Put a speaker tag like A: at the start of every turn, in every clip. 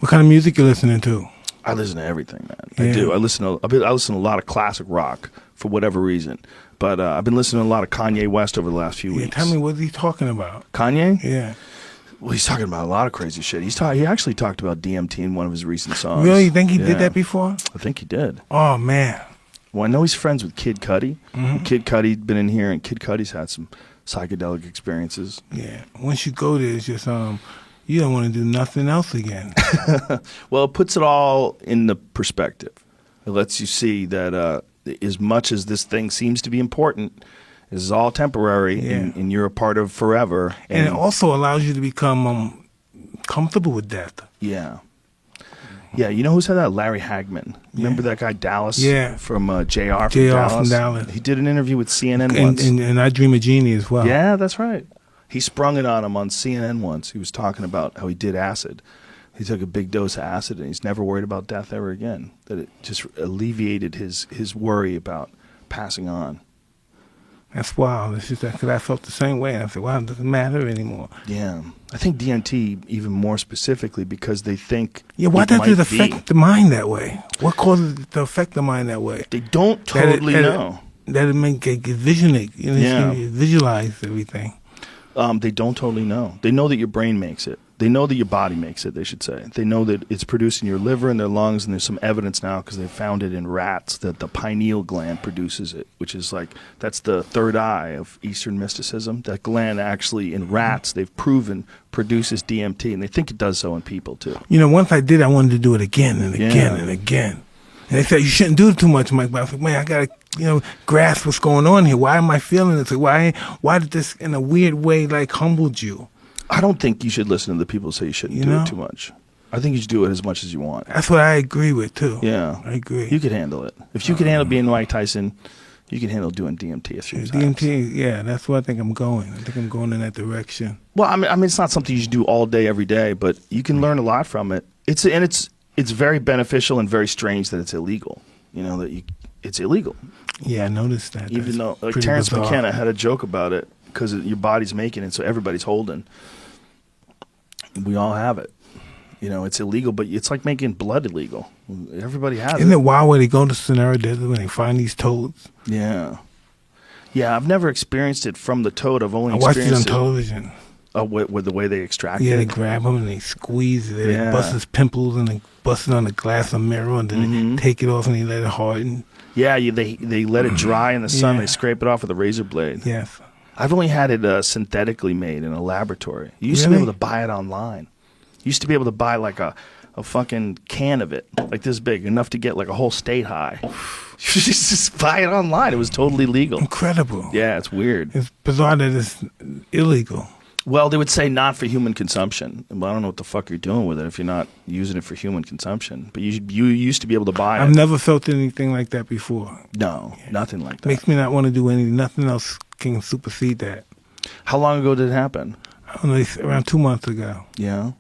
A: What kind of music you listening to?
B: I listen to everything, man.
A: Yeah.
B: I do. I listen to a lot of classic rock for whatever reason. But I've been listening to a lot of Kanye West over the last few weeks.
A: Tell me, what he talking about?
B: Kanye?
A: Yeah.
B: Well, he's talking about a lot of crazy shit. He actually talked about DMT in one of his recent songs.
A: Really? You think he did that before?
B: I think he did.
A: Oh, man.
B: Well, I know he's friends with Kid Cudi. Kid Cudi's been in here, and Kid Cudi's had some psychedelic experiences.
A: Yeah. Once you go there, it's just you don't want to do nothing else again.
B: Well, it puts it all in the perspective. It lets you see that as much as this thing seems to be important, this is all temporary, and you're a part of forever.
A: And it also allows you to become comfortable with death.
B: Yeah. Yeah, you know who's had that? Larry Hagman. Remember that guy Dallas?
A: Yeah.
B: From JR
A: from Dallas.
B: He did an interview with CNN once.
A: And I Dream of Jeannie as well.
B: Yeah, that's right. He sprung it on him on CNN once. He was talking about how he did acid. He took a big dose of acid, and he's never worried about death ever again. That it just alleviated his worry about passing on.
A: That's wild. It's just that because I felt the same way. I said, wow, it doesn't matter anymore.
B: Yeah. I think DMT even more specifically because they think
A: why does it affect the mind that way? What causes it to affect the mind that way?
B: They don't totally know.
A: That it make it visionate. You visualize everything.
B: They don't totally know. They know that your brain makes it. They know that your body makes it, they should say. They know that it's produced in your liver and their lungs, and there's some evidence now because they found it in rats that the pineal gland produces it, which is that's the third eye of Eastern mysticism. That gland actually in rats, they've proven, produces DMT, and they think it does so in people too.
A: Once I did, I wanted to do it again and again and again. And they said, you shouldn't do it too much, Mike. But I was like, man, I got to, grasp what's going on here. Why am I feeling this? Why did this, in a weird way, humbled you?
B: I don't think you should listen to the people who say you shouldn't do it too much. I think you should do it as much as you want.
A: That's what I agree with, too.
B: Yeah.
A: I agree.
B: You could handle it. If you could handle being Mike Tyson, you can handle doing DMT a few times.
A: DMT, yeah, that's where I think I'm going. I think I'm going in that direction.
B: Well, I mean, it's not something you should do all day, every day, but you can learn a lot from it. It's very beneficial and very strange that it's illegal. It's illegal.
A: Yeah, I noticed that.
B: Even though, Terrence McKenna had a joke about it because your body's making it, so everybody's holding. We all have it. It's illegal, but it's like making blood illegal. Everybody has it.
A: Isn't it wild when they go to Sonora Desert when they find these toads?
B: Yeah. Yeah, I've never experienced it from the toad. I've only
A: watched
B: experienced
A: it on television.
B: With the way they extract it?
A: Yeah, they grab him and they squeeze it. They bust his pimples and they bust it on the glass of mirror and then they take it off and they let it harden. Yeah,
B: they let it dry in the sun. They scrape it off with a razor blade.
A: Yes.
B: I've only had it synthetically made in a laboratory. You used to be able to buy it online. You used to be able to buy a fucking can of it, like this big, enough to get a whole state high. You just buy it online. It was totally legal.
A: Incredible.
B: Yeah, it's weird.
A: It's bizarre that it's illegal.
B: Well, they would say not for human consumption. Well, I don't know what the fuck you're doing with it if you're not using it for human consumption. But you used to be able to buy it.
A: I've never felt anything like that before.
B: No, nothing like that.
A: Makes me not want to do anything. Nothing else can supersede that.
B: How long ago did it happen?
A: I don't know, around 2 months ago.
B: Yeah.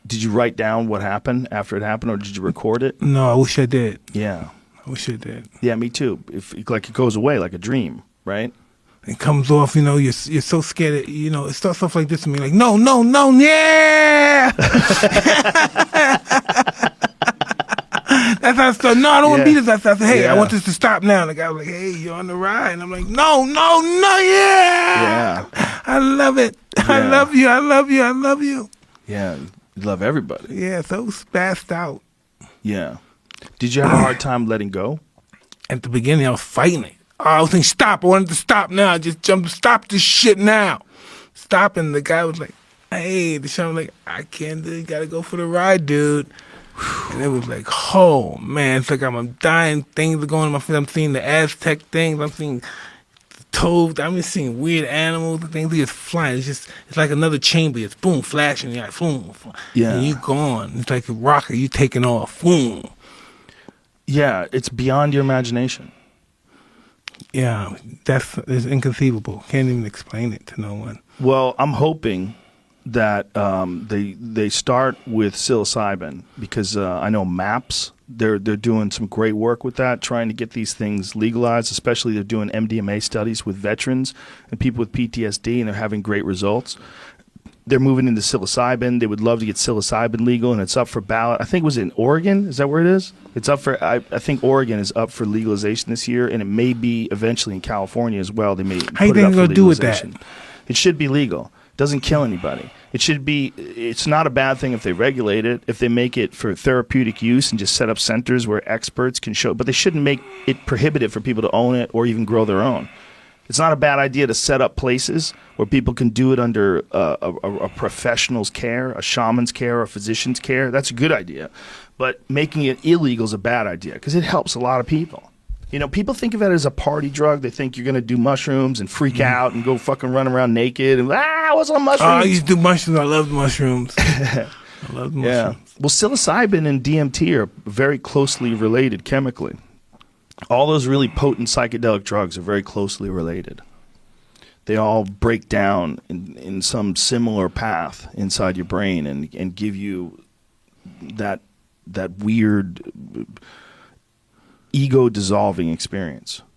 B: Did you write down what happened after it happened, or did you record it?
A: No, I wish I did.
B: Yeah.
A: I wish I did.
B: Yeah, me too. If it goes away like a dream, right?
A: It comes off, you're so scared. It starts off like this to me, like, no, yeah. That's how I start. No, I don't want to be this. I said, hey, I want this to stop now. And the guy was like, hey, you're on the ride. And I'm like, no, yeah. I love it. Yeah. I love you.
B: Yeah, you love everybody.
A: Yeah, so spazzed out.
B: Yeah. Did you have a hard time letting go?
A: At the beginning, I was fighting it. I was saying, stop. I wanted to stop now. Just jump. Stop this shit now. Stop. And the guy was like, hey, the show was like, I can't do it. You got to go for the ride, dude. And it was like, oh, man. It's like I'm dying. Things are going on my face. I'm seeing the Aztec things. I'm seeing toads. I'm just seeing weird animals. Things are just flying. It's like another chamber. It's boom, flashing. You're like, boom.
B: Yeah.
A: And you gone. It's like a rocket. You taking off. Boom.
B: Yeah, it's beyond your imagination.
A: Yeah, it's inconceivable. Can't even explain it to no one.
B: Well, I'm hoping that they start with psilocybin because I know MAPS, they're doing some great work with that, trying to get these things legalized. Especially they're doing MDMA studies with veterans and people with PTSD, and they're having great results. they're moving into psilocybin. They would love to get psilocybin legal, and it's up for ballot. I think it was in Oregon. Is that where it is? It's up for. I think Oregon is up for legalization this year, and it may be eventually in California as well. They may.
A: How you think they're gonna do with that?
B: It should be legal. It doesn't kill anybody. It should be. It's not a bad thing if they regulate it. If they make it for therapeutic use and just set up centers where experts can show, but they shouldn't make it prohibitive for people to own it or even grow their own. It's not a bad idea to set up places where people can do it under a professional's care, a shaman's care, a physician's care. That's a good idea. But making it illegal is a bad idea because it helps a lot of people. You know, people think of it as a party drug. They think you're going to do mushrooms and freak out and go fucking run around naked and, what's on mushrooms?
A: I used to do mushrooms. I love mushrooms. I love mushrooms.
B: Yeah. Well, psilocybin and DMT are very closely related chemically. All those really potent psychedelic drugs are very closely related. They all break down in some similar path inside your brain and give you that weird ego-dissolving experience.